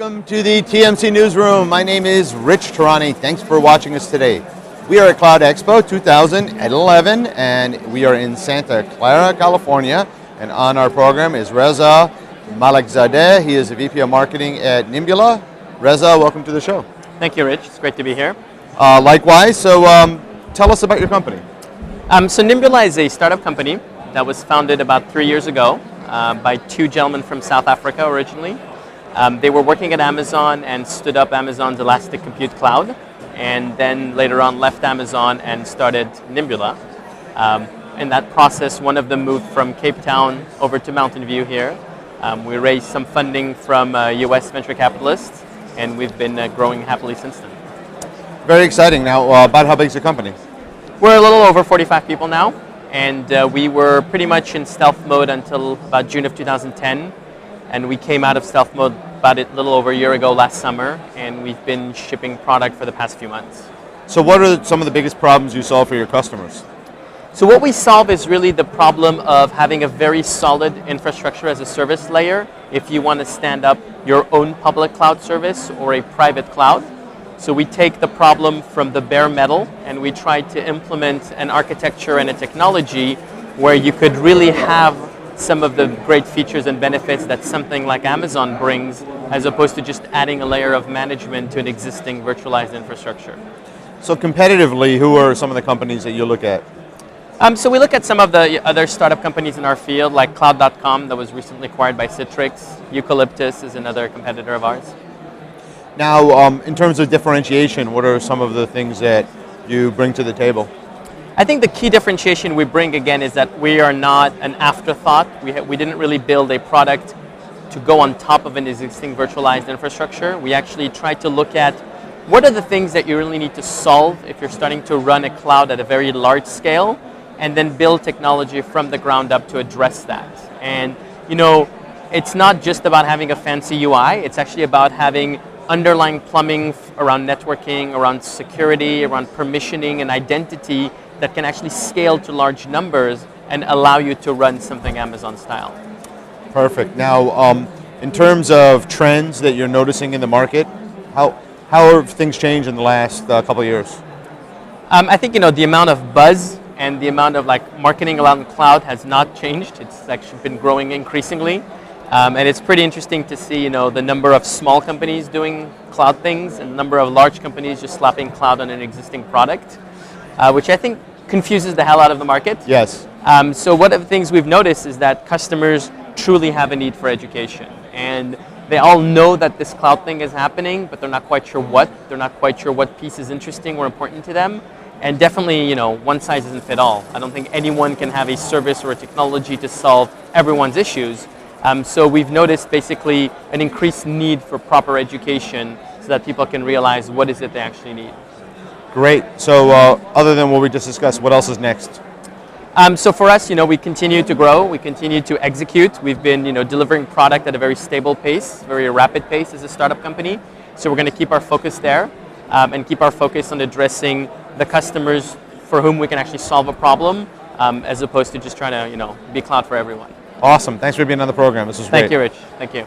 Welcome to the TMC Newsroom. My name is Rich Tehrani. Thanks for watching us today. We are at Cloud Expo 2011 and we are in Santa Clara, California. And on our program is Reza Malekzadeh. He is the VP of Marketing at Nimbula. Reza, welcome to the show. Thank you, Rich. It's great to be here. Likewise. So tell us about your company. So Nimbula is a startup company that was founded about 3 years ago by two gentlemen from South Africa originally. They were working at Amazon and stood up Amazon's Elastic Compute Cloud, and then later on left Amazon and started Nimbula. In that process, one of them moved from Cape Town over to Mountain View here. We raised some funding from US venture capitalists, and we've been growing happily since then. Very exciting. Now, about how big is the company? We're a little over 45 people now, and we were pretty much in stealth mode until about June of 2010. And we came out of stealth mode about a little over a year ago last summer, and we've been shipping product for the past few months. So what are some of the biggest problems you solve for your customers? So what we solve is really the problem of having a very solid infrastructure as a service layer if you want to stand up your own public cloud service or a private cloud. So we take the problem from the bare metal and we try to implement an architecture and a technology where you could really have some of the great features and benefits that something like Amazon brings, as opposed to just adding a layer of management to an existing virtualized infrastructure. So competitively, who are some of the companies that you look at? So we look at some of the other startup companies in our field, like Cloud.com that was recently acquired by Citrix. Eucalyptus is another competitor of ours. Now, in terms of differentiation, what are some of the things that you bring to the table? I think the key differentiation we bring again is that we are not an afterthought. We didn't really build a product to go on top of an existing virtualized infrastructure. We actually tried to look at what are the things that you really need to solve if you're starting to run a cloud at a very large scale, and then build technology from the ground up to address that. And you know, it's not just about having a fancy UI, it's actually about having underlying plumbing around networking, around security, around permissioning and identity that can actually scale to large numbers and allow you to run something Amazon style. Perfect. Now, in terms of trends that you're noticing in the market, how have things changed in the last couple of years? I think the amount of buzz and the amount of marketing around cloud has not changed. It's actually been growing increasingly. And it's pretty interesting to see the number of small companies doing cloud things and the number of large companies just slapping cloud on an existing product, which I think confuses the hell out of the market. Yes. So one of the things we've noticed is that customers truly have a need for education. And they all know that this cloud thing is happening, but they're not quite sure what. They're not quite sure what piece is interesting or important to them. And definitely, one size doesn't fit all. I don't think anyone can have a service or a technology to solve everyone's issues. So we've noticed basically an increased need for proper education so that people can realize what is it they actually need. Great. So other than what we just discussed, what else is next? So for us, we continue to grow. We continue to execute. We've been, delivering product at a very stable pace, very rapid pace as a startup company. So we're going to keep our focus there and keep our focus on addressing the customers for whom we can actually solve a problem, as opposed to just trying to, be cloud for everyone. Awesome. Thanks for being on the program. This was great. Thank you, Rich. Thank you.